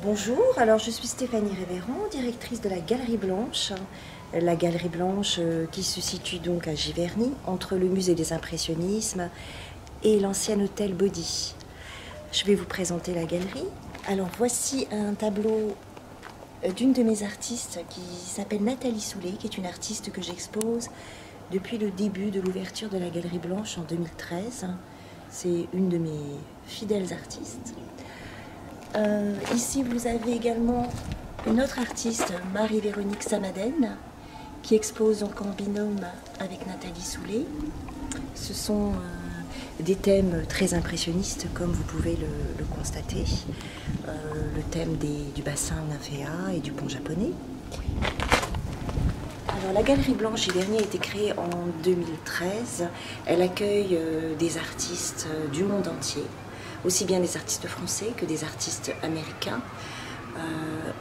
Bonjour, alors je suis Stéphanie Révérend, directrice de la Galerie Blanche. La Galerie Blanche qui se situe donc à Giverny, entre le musée des impressionnismes et l'ancien hôtel Body. Je vais vous présenter la galerie. Alors voici un tableau d'une de mes artistes qui s'appelle Nathalie Soulet, qui est une artiste que j'expose depuis le début de l'ouverture de la Galerie Blanche en 2013. C'est une de mes fidèles artistes. Ici, vous avez également une autre artiste, Marie-Véronique Samaden, qui expose donc en binôme avec Nathalie Soulet. Ce sont des thèmes très impressionnistes, comme vous pouvez le constater. Le thème du bassin nymphéa et du pont japonais. Alors, la Galerie Blanche Giverny a été créée en 2013. Elle accueille des artistes du monde entier, aussi bien des artistes français que des artistes américains,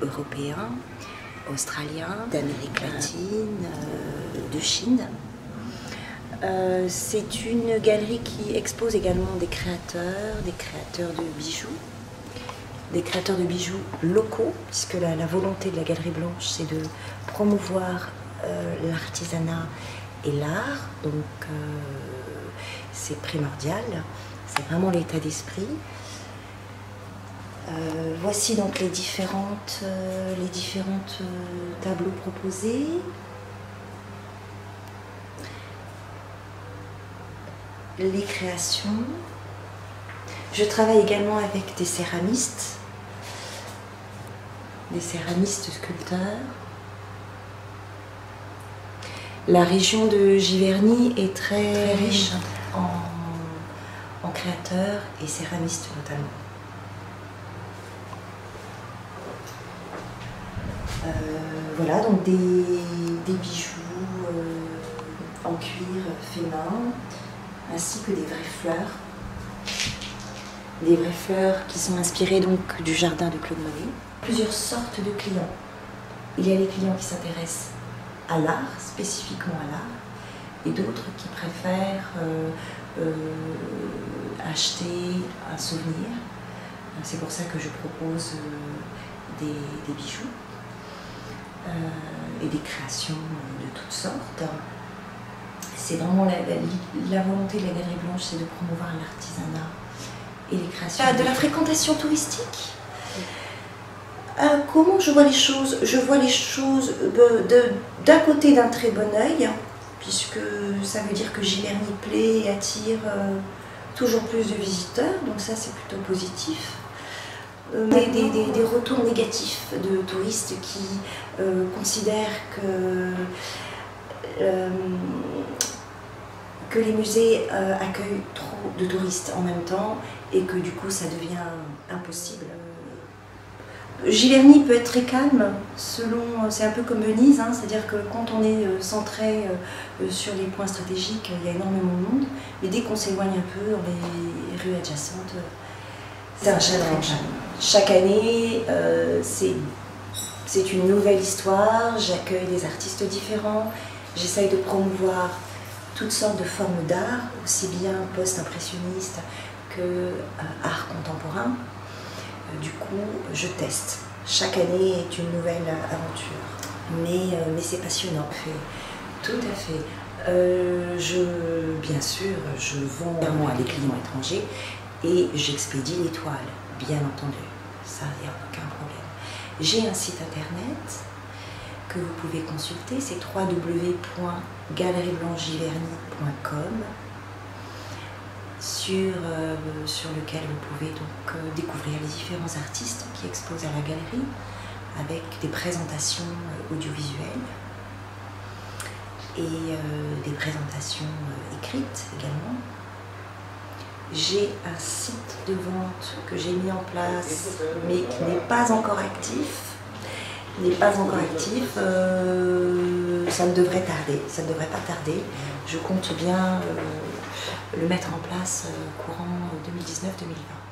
européens, australiens, d'Amérique latine, de Chine. C'est une galerie qui expose également des créateurs de bijoux, des créateurs de bijoux locaux, puisque la volonté de la Galerie Blanche, c'est de promouvoir l'artisanat et l'art, donc c'est primordial. C'est vraiment l'état d'esprit. Voici donc les différentes tableaux proposés. Les créations. Je travaille également avec des céramistes sculpteurs. La région de Giverny est très riche en créateurs et céramistes notamment. Voilà, donc des bijoux en cuir fait main, ainsi que des vraies fleurs. Des vraies fleurs qui sont inspirées donc du jardin de Claude Monet. Plusieurs sortes de clients. Il y a les clients qui s'intéressent à l'art, spécifiquement à l'art, et d'autres qui préfèrent acheter un souvenir. C'est pour ça que je propose des bijoux et des créations de toutes sortes. C'est vraiment la volonté de la Galerie Blanche, c'est de promouvoir l'artisanat et les créations. De la fréquentation touristique. Comment je vois les choses? Je vois les choses d'un côté d'un très bon œil, puisque ça veut dire que Giverny plaît et attire toujours plus de visiteurs, donc ça c'est plutôt positif. Des retours négatifs de touristes qui considèrent que les musées accueillent trop de touristes en même temps et que du coup ça devient impossible. Giverny peut être très calme, c'est un peu comme Venise, hein, c'est-à-dire que quand on est centré sur les points stratégiques, il y a énormément de monde, mais dès qu'on s'éloigne un peu dans les rues adjacentes, c'est un challenge. Chaque année, c'est une nouvelle histoire, j'accueille des artistes différents, j'essaye de promouvoir toutes sortes de formes d'art, aussi bien post-impressionniste que art contemporain. Du coup, je teste. Chaque année est une nouvelle aventure. Mais c'est passionnant. Tout à fait. Bien sûr, je vends à des clients étrangers et j'expédie les toiles, bien entendu. Ça, il n'y a aucun problème. J'ai un site internet que vous pouvez consulter, c'est www.galerieblanchegiverny.com. sur lequel vous pouvez donc découvrir les différents artistes qui exposent à la galerie avec des présentations audiovisuelles et des présentations écrites également. J'ai un site de vente que j'ai mis en place mais qui n'est pas encore actif. Ça ne devrait pas tarder. Je compte bien le mettre en place courant 2019-2020.